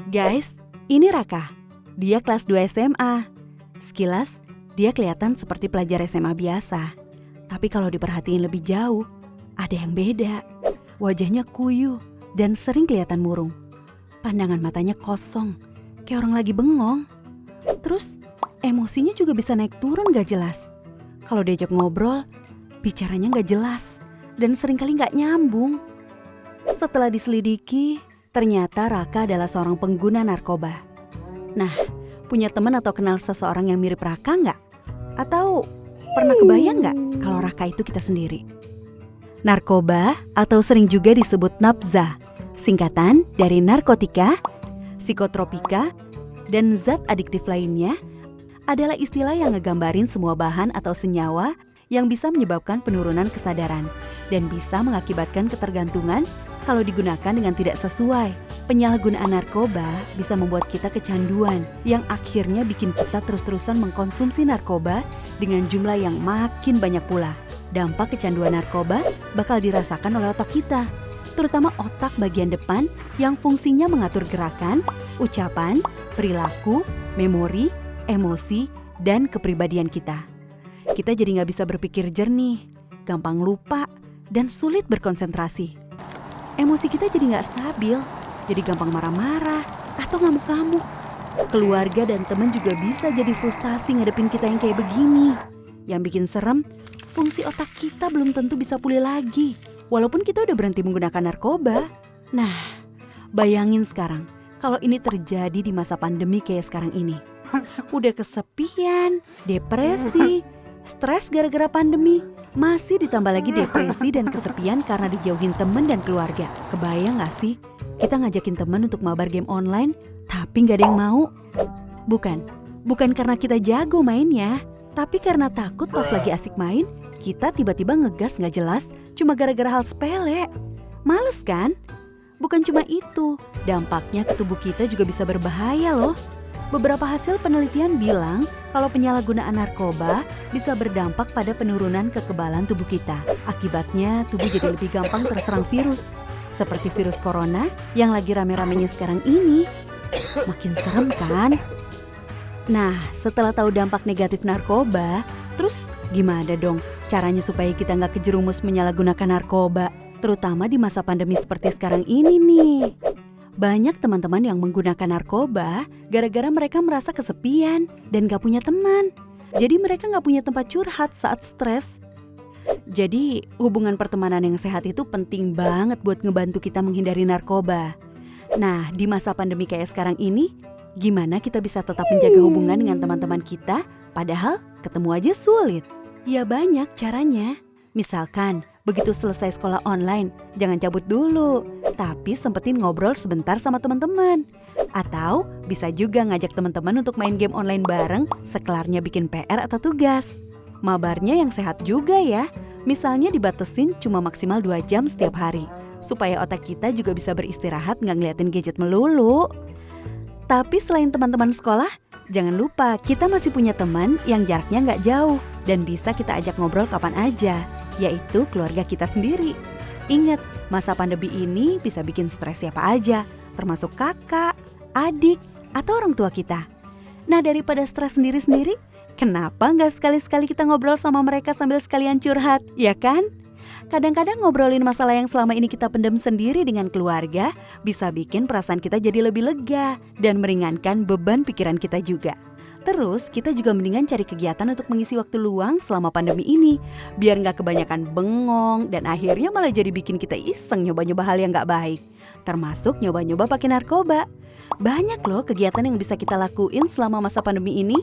Guys, ini Raka. Dia kelas 2 SMA. Sekilas, dia kelihatan seperti pelajar SMA biasa. Tapi kalau diperhatiin lebih jauh, ada yang beda. Wajahnya kuyuh dan sering kelihatan murung. Pandangan matanya kosong, kayak orang lagi bengong. Terus, emosinya juga bisa naik turun gak jelas. Kalau diajak ngobrol, bicaranya gak jelas dan seringkali gak nyambung. Setelah diselidiki, ternyata Raka adalah seorang pengguna narkoba. Nah, punya teman atau kenal seseorang yang mirip Raka nggak? Atau pernah kebayang nggak kalau Raka itu kita sendiri? Narkoba atau sering juga disebut nafza, singkatan dari narkotika, psikotropika, dan zat adiktif lainnya, adalah istilah yang ngegambarin semua bahan atau senyawa yang bisa menyebabkan penurunan kesadaran dan bisa mengakibatkan ketergantungan kalau digunakan dengan tidak sesuai. Penyalahgunaan narkoba bisa membuat kita kecanduan yang akhirnya bikin kita terus-terusan mengkonsumsi narkoba dengan jumlah yang makin banyak pula. Dampak kecanduan narkoba bakal dirasakan oleh otak kita, terutama otak bagian depan yang fungsinya mengatur gerakan, ucapan, perilaku, memori, emosi, dan kepribadian kita. Kita jadi nggak bisa berpikir jernih, gampang lupa, dan sulit berkonsentrasi. Emosi kita jadi nggak stabil, jadi gampang marah-marah atau ngamuk-ngamuk. Keluarga dan teman juga bisa jadi frustasi ngadepin kita yang kayak begini. Yang bikin serem, fungsi otak kita belum tentu bisa pulih lagi, walaupun kita udah berhenti menggunakan narkoba. Nah, bayangin sekarang, kalau ini terjadi di masa pandemi kayak sekarang ini. Udah kesepian, depresi, stres gara-gara pandemi, masih ditambah lagi depresi dan kesepian karena dijauhin teman dan keluarga. Kebayang gak sih? Kita ngajakin teman untuk mabar game online, tapi gak ada yang mau. Bukan karena kita jago mainnya, tapi karena takut pas lagi asik main, kita tiba-tiba ngegas gak jelas cuma gara-gara hal sepele. Males kan? Bukan cuma itu, dampaknya ke tubuh kita juga bisa berbahaya loh. Beberapa hasil penelitian bilang kalau penyalahgunaan narkoba bisa berdampak pada penurunan kekebalan tubuh kita. Akibatnya tubuh jadi lebih gampang terserang virus. Seperti virus corona yang lagi rame-ramenya sekarang ini. Makin serem kan? Nah, setelah tahu dampak negatif narkoba, terus gimana dong caranya supaya kita nggak kejerumus menyalahgunakan narkoba? Terutama di masa pandemi seperti sekarang ini nih. Banyak teman-teman yang menggunakan narkoba gara-gara mereka merasa kesepian dan gak punya teman. Jadi mereka gak punya tempat curhat saat stres. Jadi hubungan pertemanan yang sehat itu penting banget buat ngebantu kita menghindari narkoba. Nah, di masa pandemi kayak sekarang ini, gimana kita bisa tetap menjaga hubungan dengan teman-teman kita padahal ketemu aja sulit? Ya banyak caranya. Misalkan, begitu selesai sekolah online, jangan cabut dulu, tapi sempetin ngobrol sebentar sama teman-teman. Atau bisa juga ngajak teman-teman untuk main game online bareng sekelarnya bikin PR atau tugas. Mabarnya yang sehat juga ya, misalnya dibatesin cuma maksimal 2 jam setiap hari, supaya otak kita juga bisa beristirahat nggak ngeliatin gadget melulu. Tapi selain teman-teman sekolah, jangan lupa kita masih punya teman yang jaraknya nggak jauh dan bisa kita ajak ngobrol kapan aja, yaitu keluarga kita sendiri. Ingat, masa pandemi ini bisa bikin stres siapa aja, termasuk kakak, adik, atau orang tua kita. Nah, daripada stres sendiri-sendiri, kenapa nggak sekali-sekali kita ngobrol sama mereka sambil sekalian curhat, ya kan? Kadang-kadang ngobrolin masalah yang selama ini kita pendam sendiri dengan keluarga bisa bikin perasaan kita jadi lebih lega dan meringankan beban pikiran kita juga. Terus kita juga mendingan cari kegiatan untuk mengisi waktu luang selama pandemi ini, biar gak kebanyakan bengong dan akhirnya malah jadi bikin kita iseng nyoba-nyoba hal yang gak baik, termasuk nyoba-nyoba pakai narkoba. Banyak loh kegiatan yang bisa kita lakuin selama masa pandemi ini.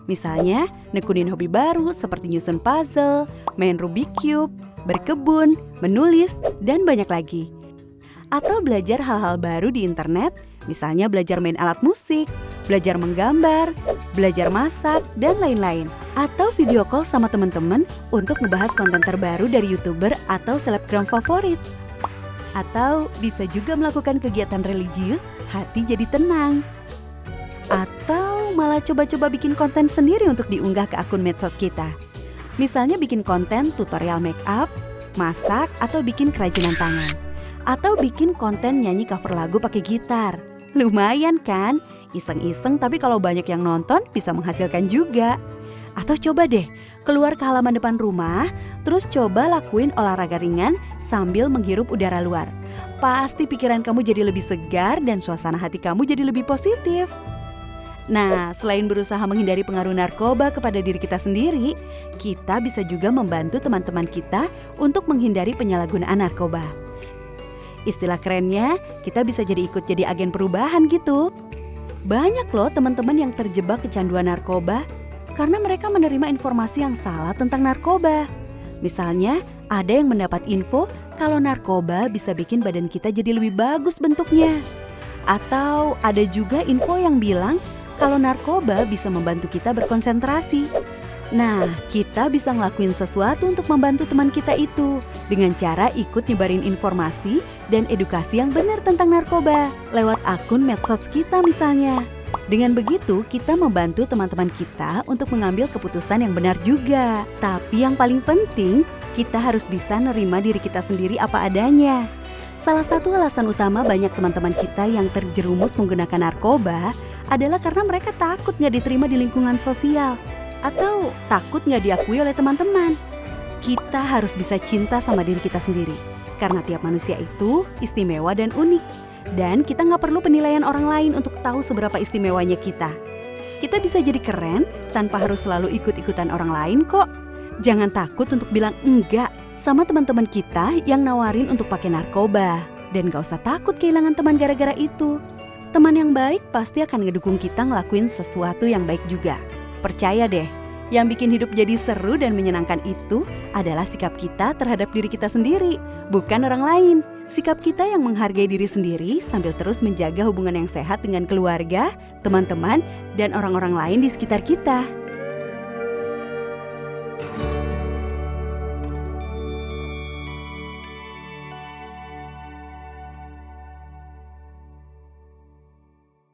Misalnya nekunin hobi baru seperti nyusun puzzle, main Rubik Cube, berkebun, menulis, dan banyak lagi. Atau belajar hal-hal baru di internet, misalnya belajar main alat musik, belajar menggambar, belajar masak, dan lain-lain. Atau video call sama teman-teman untuk ngebahas konten terbaru dari YouTuber atau selebgram favorit. Atau bisa juga melakukan kegiatan religius, hati jadi tenang. Atau malah coba-coba bikin konten sendiri untuk diunggah ke akun medsos kita. Misalnya bikin konten tutorial make up, masak, atau bikin kerajinan tangan. Atau bikin konten nyanyi cover lagu pakai gitar. Lumayan kan? Iseng-iseng tapi kalau banyak yang nonton bisa menghasilkan juga. Atau coba deh, keluar ke halaman depan rumah, terus coba lakuin olahraga ringan sambil menghirup udara luar. Pasti pikiran kamu jadi lebih segar dan suasana hati kamu jadi lebih positif. Nah, selain berusaha menghindari pengaruh narkoba kepada diri kita sendiri, kita bisa juga membantu teman-teman kita untuk menghindari penyalahgunaan narkoba. Istilah kerennya, kita bisa ikut jadi agen perubahan gitu. Banyak loh teman-teman yang terjebak kecanduan narkoba karena mereka menerima informasi yang salah tentang narkoba. Misalnya, ada yang mendapat info kalau narkoba bisa bikin badan kita jadi lebih bagus bentuknya. Atau ada juga info yang bilang kalau narkoba bisa membantu kita berkonsentrasi. Nah, kita bisa ngelakuin sesuatu untuk membantu teman kita itu dengan cara ikut nyebarin informasi dan edukasi yang benar tentang narkoba lewat akun medsos kita misalnya. Dengan begitu, kita membantu teman-teman kita untuk mengambil keputusan yang benar juga. Tapi yang paling penting, kita harus bisa nerima diri kita sendiri apa adanya. Salah satu alasan utama banyak teman-teman kita yang terjerumus menggunakan narkoba adalah karena mereka takut nggak diterima di lingkungan sosial atau takut nggak diakui oleh teman-teman. Kita harus bisa cinta sama diri kita sendiri karena tiap manusia itu istimewa dan unik. Dan kita nggak perlu penilaian orang lain untuk tahu seberapa istimewanya kita. Kita bisa jadi keren tanpa harus selalu ikut-ikutan orang lain kok. Jangan takut untuk bilang enggak sama teman-teman kita yang nawarin untuk pakai narkoba. Dan gak usah takut kehilangan teman gara-gara itu. Teman yang baik pasti akan ngedukung kita ngelakuin sesuatu yang baik juga. Percaya deh, yang bikin hidup jadi seru dan menyenangkan itu adalah sikap kita terhadap diri kita sendiri, bukan orang lain. Sikap kita yang menghargai diri sendiri sambil terus menjaga hubungan yang sehat dengan keluarga, teman-teman, dan orang-orang lain di sekitar kita.